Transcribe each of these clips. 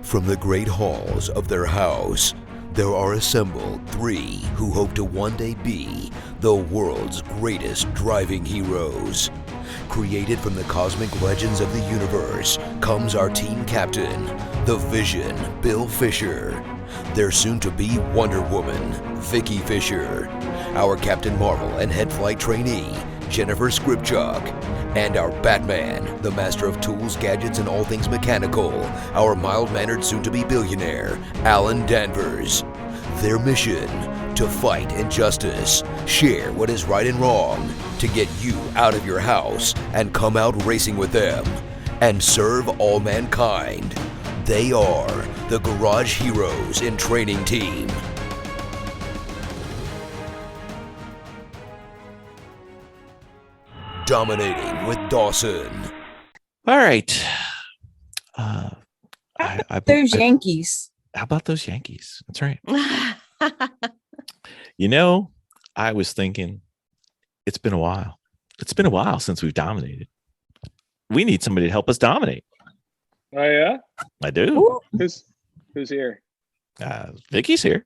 From the great halls of their house, there are assembled three who hope to one day be the world's greatest driving heroes. Created from the cosmic legends of the universe comes our team captain, the Vision, Bill Fisher. Their soon-to-be Wonder Woman, Vicky Fisher. Our Captain Marvel and head flight trainee, Jennifer Skripchuk. And our Batman, the master of tools, gadgets, and all things mechanical, our mild-mannered soon-to-be billionaire, Alan Danvers. Their mission, to fight injustice, share what is right and wrong, to get you out of your house and come out racing with them, and serve all mankind. They are the Garage Heroes in Training Team. Dominating with Dawson. All right. Those Yankees. How about those Yankees? That's right. You know, I was thinking it's been a while. It's been a while since we've dominated. We need somebody to help us dominate. Oh, yeah? I do. Who's here? Vicky's here.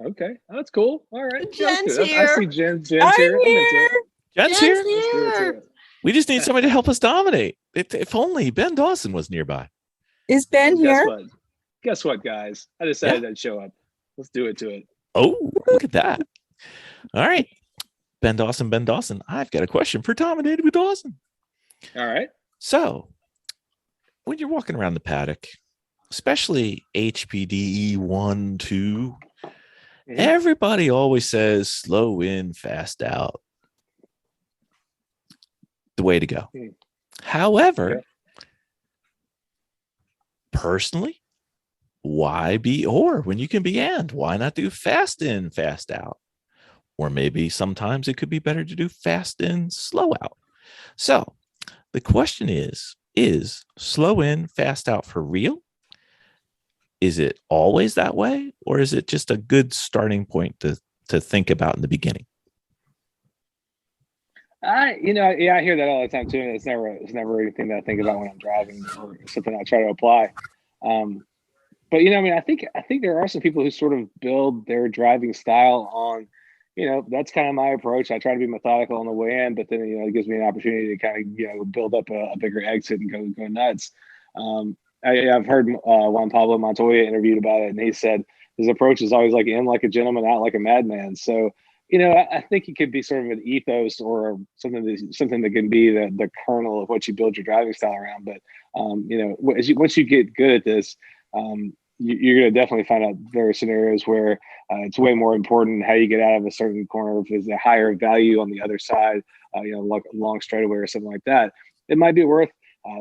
Okay. That's cool. All right. Jen's Good. here. I see Jen's I'm here. here. Jen's here. Let's do it. We just need somebody to help us dominate. If only Ben Dawson was nearby. Is Ben here? Guess what, guys? I decided I'd show up. Let's do it to it. Oh, look at that. All right. Ben Dawson. I've got a question for Dominated with Dawson. All right. So, when you're walking around the paddock, especially HPDE 1, 2, everybody always says slow in, fast out. The way to go. However, personally, why be or when you can be and? Why not do fast in, fast out? Or maybe sometimes it could be better to do fast in, slow out. So the question is slow in, fast out for real? Is it always that way? Or is it just a good starting point to think about in the beginning? I hear that all the time too, and it's never anything that I think about when I'm driving or something I try to apply. But I think there are some people who sort of build their driving style on, that's kind of my approach. I try to be methodical on the way in, but then it gives me an opportunity to kind of build up a bigger exit and go nuts. I've heard Juan Pablo Montoya interviewed about it, and he said his approach is always like in like a gentleman, out like a madman. So. I think it could be sort of an ethos or something that can be the kernel of what you build your driving style around. But, once you get good at this, you're going to definitely find out there are scenarios where it's way more important how you get out of a certain corner. If there's a higher value on the other side, like a long straightaway or something like that, it might be worth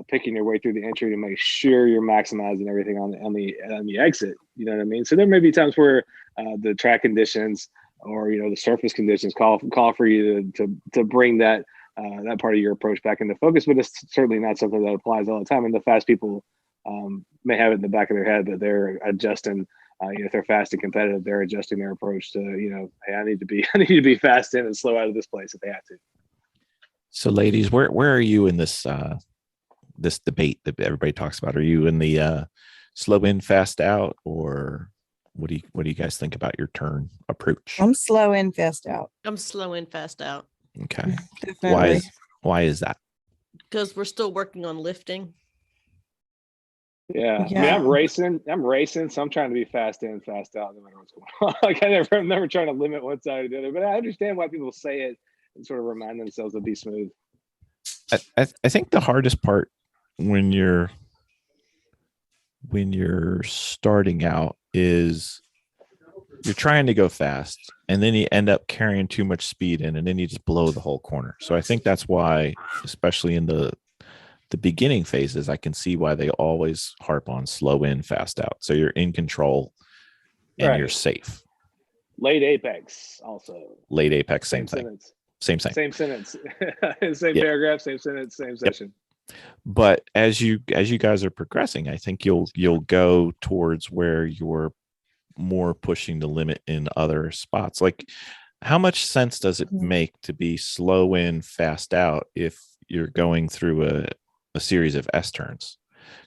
picking your way through the entry to make sure you're maximizing everything on the exit. You know what I mean? So there may be times where the track conditions or the surface conditions call for you to bring that part of your approach back into focus, but it's certainly not something that applies all the time. And the fast people may have it in the back of their head that they're adjusting. If they're fast and competitive, they're adjusting their approach to hey, I need to be fast in and slow out of this place if they have to. So, ladies, where are you in this this debate that everybody talks about? Are you in the slow in, fast out, or what do you guys think about your turn approach? I'm slow in, fast out. I'm slow in, fast out. Okay. Definitely. Why is that? Because we're still working on lifting. Yeah. I mean, I'm racing, so I'm trying to be fast in, fast out, no matter what's going on. Like I'm never trying to limit one side or the other, but I understand why people say it and sort of remind themselves to be smooth. I think the hardest part when you're starting out is you're trying to go fast and then you end up carrying too much speed in and then you just blow the whole corner. So I think that's why, especially in the beginning phases, I can see why they always harp on slow in, fast out. So you're in control and you're safe. Late apex also. Late apex, same thing. Sentence. Same thing. Same sentence. Same paragraph, same sentence, same session. But as you guys are progressing, I think you'll go towards where you're more pushing the limit in other spots. Like, how much sense does it make to be slow in, fast out if you're going through a series of S turns?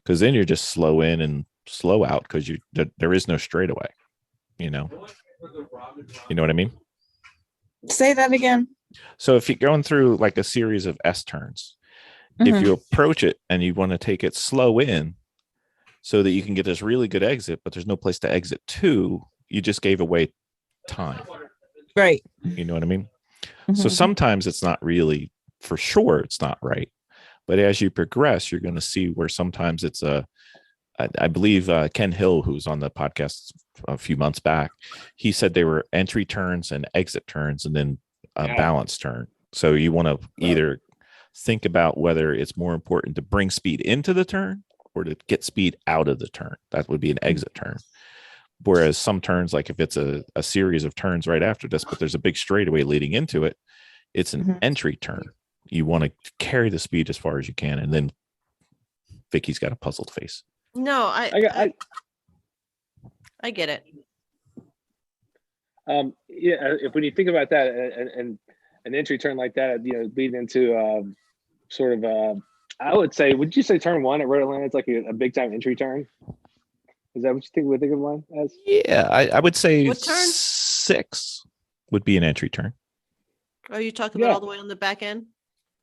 Because then you're just slow in and slow out because there is no straightaway. You know what I mean? Say that again. So if you're going through like a series of S turns, if you approach it and you want to take it slow in so that you can get this really good exit, but there's no place to exit to, you just gave away time. Right. You know what I mean? So sometimes it's not really, for sure, it's not right. But as you progress, you're going to see where sometimes it's I believe Ken Hill, who's on the podcast a few months back, he said they were entry turns and exit turns and then a balance turn. So you want to either think about whether it's more important to bring speed into the turn or to get speed out of the turn. That would be an exit turn. Whereas some turns, like if it's a series of turns right after this, but there's a big straightaway leading into it, it's an entry turn. You want to carry the speed as far as you can. And then Vicky's got a puzzled face. No, I get it. If when you think about that and an entry turn like that, leading into sort of, I would say, would you say turn 1 at Road Atlanta is like a big time entry turn? Is that what you think of one as? Yeah, I would say What turn? 6 would be an entry turn. Are you talking about all the way on the back end?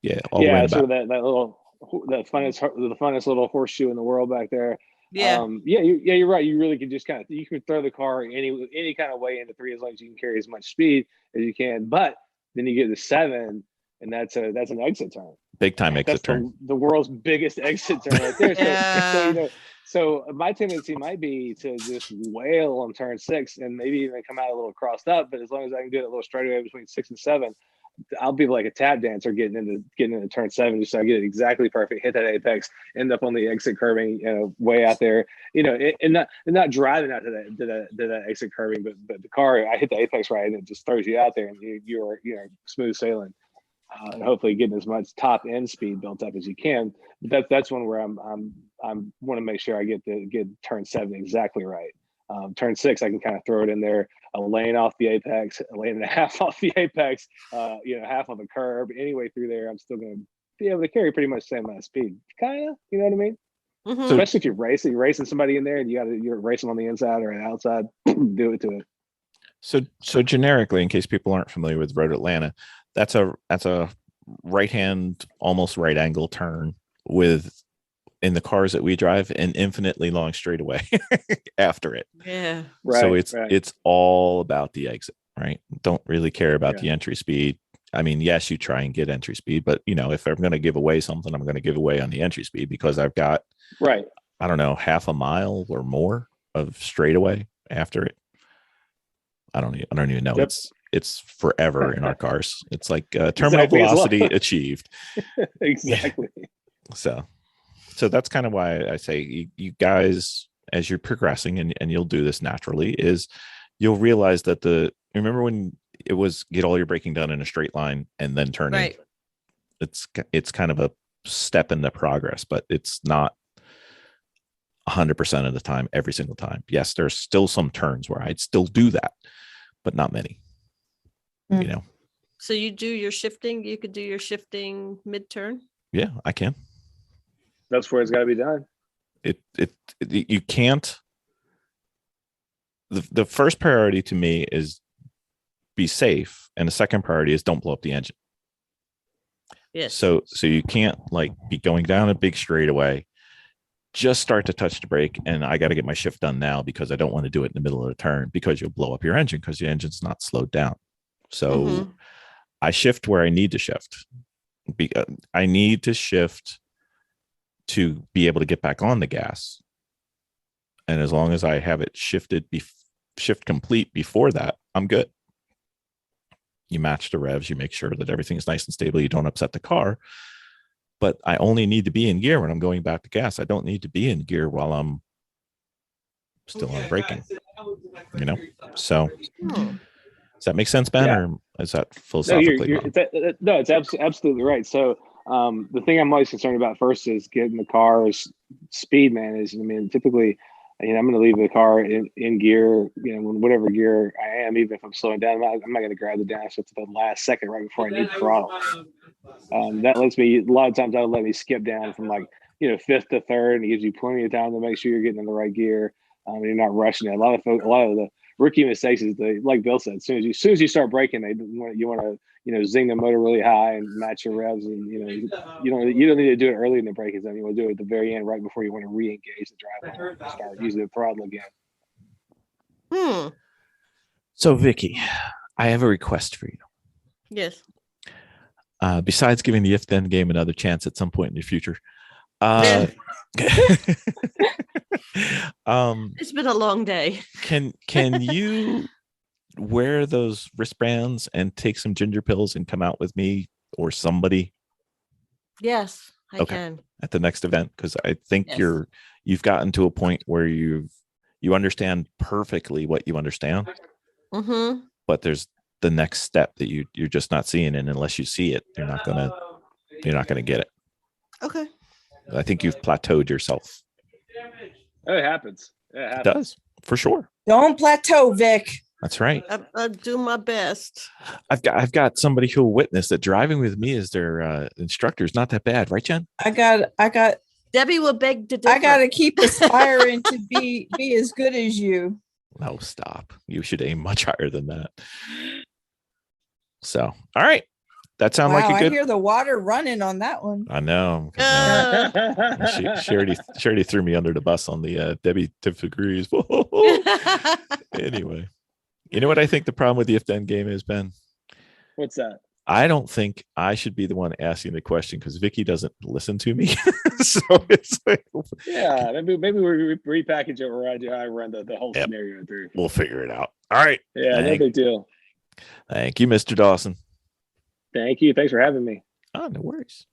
Yeah, all the way in the sort back. of that little, the funnest little horseshoe in the world back there. Yeah. You're right. You really could just you can throw the car any kind of way into 3 as long as you can carry as much speed as you can. But then you get to 7, and that's an exit turn. Big time exit turn. The world's biggest exit turn right there. Yeah. So my tendency might be to just wail on turn 6 and maybe even come out a little crossed up. But as long as I can get a little straightaway between 6 and 7, I'll be like a tap dancer getting into turn 7, just so I get it exactly perfect, hit that apex, end up on the exit curving, way out there, and not driving out to that exit curving, but the car, I hit the apex right, and it just throws you out there, and you're smooth sailing, and hopefully getting as much top end speed built up as you can. But that's one where I'm want to make sure I get turn 7 exactly right. Turn 6, I can kind of throw it in there, a lane off the apex, a lane and a half off the apex, half on the curb. Anyway, through there, I'm still going to be able to carry pretty much the same amount of speed. Kind of, you know what I mean? Mm-hmm. Especially if you're racing somebody in there and you're racing on the inside or an outside, do it to it. So generically, in case people aren't familiar with Road Atlanta, that's a right hand, almost right angle turn with, in the cars that we drive, an infinitely long straightaway after it. Yeah. Right. So it's all about the exit, right? Don't really care about the entry speed. I mean, yes, you try and get entry speed, but if I'm going to give away something, I'm going to give away on the entry speed because I've got, I don't know, half a mile or more of straightaway after it. I don't even know. Yep. It's forever in our cars. It's like terminal velocity achieved. Exactly. So that's kind of why I say you guys, as you're progressing, and you'll do this naturally, is you'll realize that remember when it was get all your braking done in a straight line and then turn in. It's kind of a step in the progress, but it's not 100% of the time, every single time. Yes, there's still some turns where I'd still do that, but not many. So you do your shifting. You could do your shifting mid-turn. Yeah, I can. That's where it's got to be done. You can't. The first priority to me is be safe, and the second priority is don't blow up the engine. Yes. So you can't be going down a big straightaway, just start to touch the brake, and I got to get my shift done now because I don't want to do it in the middle of the turn because you'll blow up your engine because the engine's not slowed down. So I shift where I need to shift. I need to shift to be able to get back on the gas. And as long as I have it shift complete before that, I'm good. You match the revs, you make sure that everything is nice and stable, you don't upset the car. But I only need to be in gear when I'm going back to gas. I don't need to be in gear while I'm still on braking. So does that make sense, Ben? Or is that philosophically wrong? It's absolutely right. So the thing I'm always concerned about first is getting the car's speed managed. I mean, typically, I'm going to leave the car in gear, whatever gear I am, even if I'm slowing down. I'm not going to grab the downshift to the last second right before I need the throttle. That lets me, a lot of times that'll let me skip down from fifth to third, and it gives you plenty of time to make sure you're getting in the right gear. And you're not rushing it. A lot of the rookie mistakes is like Bill said, as soon as you start braking, you want to zing the motor really high and match your revs, and you don't need to do it early in the braking zone. You want to do it at the very end, right before you want to re-engage the drive and start using the throttle again. So Vicky, I have a request for you. Yes. Besides giving the if then game another chance at some point in the future. It's been a long day. Can you wear those wristbands and take some ginger pills and come out with me or somebody? Yes, I can. At the next event, because I think Yes. you've gotten to a point where you understand perfectly what you understand. Mm-hmm. But there's the next step that you're just not seeing, and unless you see it, you're not gonna get it. Okay. I think you've plateaued yourself. It happens. It does, for sure. Don't plateau, Vic. That's right. I'll do my best. I've got somebody who'll witness that driving with me as their instructor is not that bad, right, Jen? I got. Debbie will beg to differ. I got to keep aspiring to be as good as you. No, stop. You should aim much higher than that. So, all right. That sounds like a good. I hear the water running on that one. I know. She already threw me under the bus on the Debbie disagrees. Anyway, you know what I think the problem with the if then game is, Ben? What's that? I don't think I should be the one asking the question because Vicky doesn't listen to me. So it's like, yeah, maybe we repackage it where I run the whole scenario through. We'll figure it out. All right. Yeah, no big deal. Thank you, Mr. Dawson. Thank you. Thanks for having me. Oh, no worries.